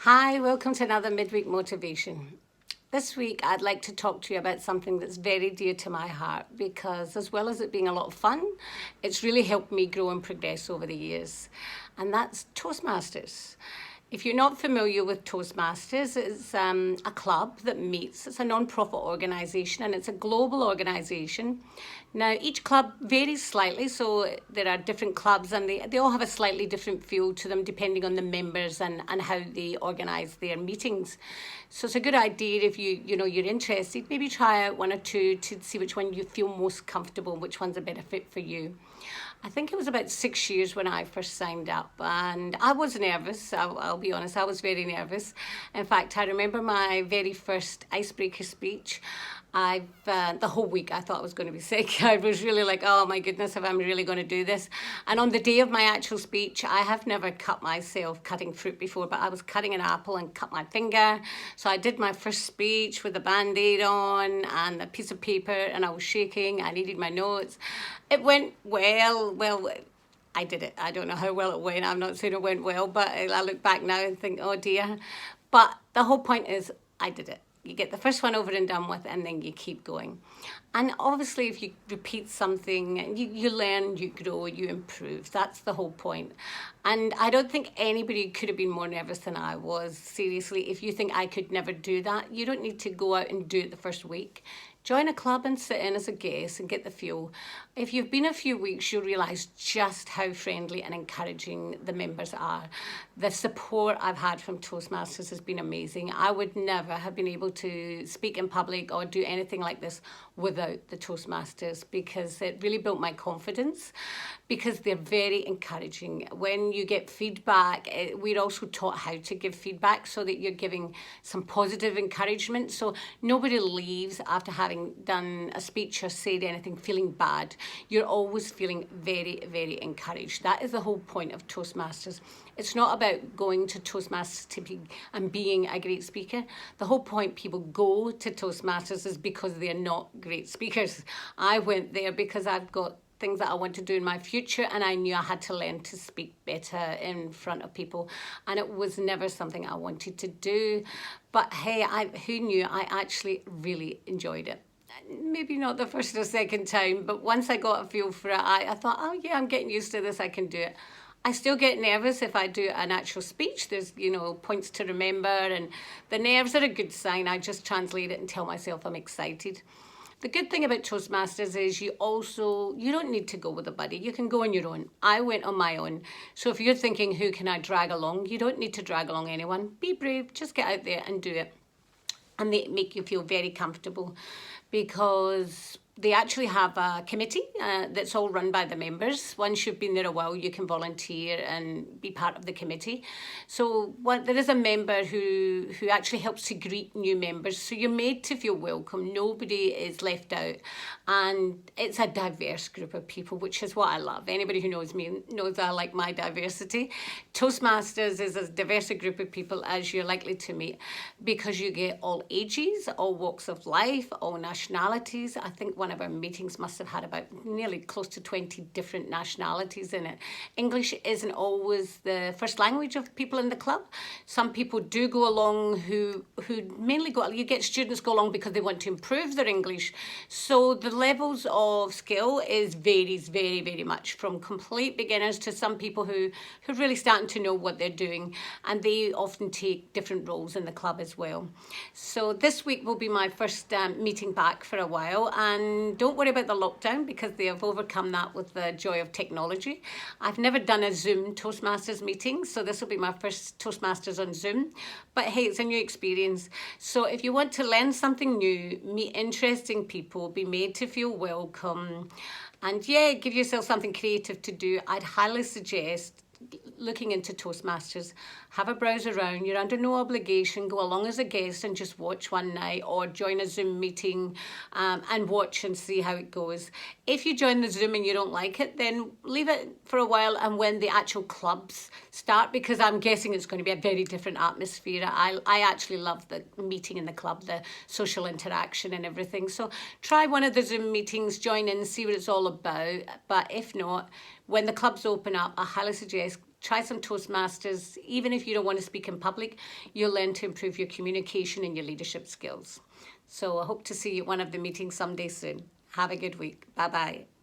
Hi, welcome to another Midweek Motivation. This week, I'd like to talk to you about something that's very dear to my heart because, as well as it being a lot of fun, it's really helped me grow and progress over the years, and that's Toastmasters. If you're not familiar with Toastmasters, it's a club that meets. It's a non-profit organisation and it's a global organisation. Now, each club varies slightly, so there are different clubs and they all have a slightly different feel to them depending on the members and how they organise their meetings. So it's a good idea if you're interested, maybe try out one or two to see which one you feel most comfortable, which one's a better fit for you. I think it was about 6 years when I first signed up, and I was nervous. I'll be honest, I was very nervous. In fact, I remember my very first icebreaker speech. The whole week I thought I was going to be sick. I was really like, oh my goodness, if I'm really going to do this. And on the day of my actual speech, I have never cut myself cutting fruit before, but I was cutting an apple and cut my finger. So I did my first speech with a Band-Aid on and a piece of paper, and I was shaking. I needed my notes. It went well. I did it. I don't know how well it went. I'm not saying it went well, but I look back now and think, oh dear. But the whole point is I did it. You get the first one over and done with, and then you keep going. And obviously, if you repeat something, you learn, you grow, you improve. That's the whole point. And I don't think anybody could have been more nervous than I was. Seriously, if you think I could never do that, you don't need to go out and do it the first week. Join a club and sit in as a guest and get the feel. If you've been a few weeks, you'll realise just how friendly and encouraging the members are. The support I've had from Toastmasters has been amazing. I would never have been able to speak in public or do anything like this without the Toastmasters, because it really built my confidence, because they're very encouraging. When you get feedback, we're also taught how to give feedback so that you're giving some positive encouragement. So nobody leaves after having done a speech or said anything feeling bad. You're always feeling very, very encouraged. That is the whole point of Toastmasters. It's not about going to Toastmasters and being a great speaker. The whole point people go to Toastmasters is because they're not great speakers. I went there because I've got things that I want to do in my future, and I knew I had to learn to speak better in front of people, and it was never something I wanted to do. But hey, who knew? I actually really enjoyed it. Maybe not the first or second time, but once I got a feel for it, I thought, oh yeah, I'm getting used to this, I can do it. I still get nervous if I do an actual speech. There's, points to remember, and the nerves are a good sign. I just translate it and tell myself I'm excited. The good thing about Toastmasters is you don't need to go with a buddy. You can go on your own. I went on my own. So if you're thinking, who can I drag along? You don't need to drag along anyone. Be brave. Just get out there and do it. And they make you feel very comfortable, because they actually have a committee that's all run by the members. Once you've been there a while, you can volunteer and be part of the committee. So there is a member who actually helps to greet new members. So you're made to feel welcome. Nobody is left out. And it's a diverse group of people, which is what I love. Anybody who knows me knows I like my diversity. Toastmasters is as diverse a group of people as you're likely to meet, because you get all ages, all walks of life, all nationalities. I think one of our meetings must have had about nearly close to 20 different nationalities in it. English isn't always the first language of people in the club. Some people do go along who mainly you get students go along because they want to improve their English. So the levels of skill varies very, very much, from complete beginners to some people who are really starting to know what they're doing, and they often take different roles in the club as well. So this week will be my first meeting back for a while, and don't worry about the lockdown, because they have overcome that with the joy of technology. I've never done a Zoom Toastmasters meeting, so this will be my first Toastmasters on Zoom. But hey, it's a new experience. So if you want to learn something new, meet interesting people, be made to feel welcome, and give yourself something creative to do, I'd highly suggest looking into Toastmasters. Have a browse around. You're under no obligation. Go along as a guest and just watch one night, or join a Zoom meeting and watch and see how it goes. If you join the Zoom and you don't like it, then leave it for a while, and when the actual clubs start, because I'm guessing it's going to be a very different atmosphere. I actually love the meeting in the club, the social interaction and everything. So try one of the Zoom meetings, join in, see what it's all about. But if not, when the clubs open up, I highly suggest try some Toastmasters. Even if you don't want to speak in public, you'll learn to improve your communication and your leadership skills. So I hope to see you at one of the meetings someday soon. Have a good week. Bye-bye.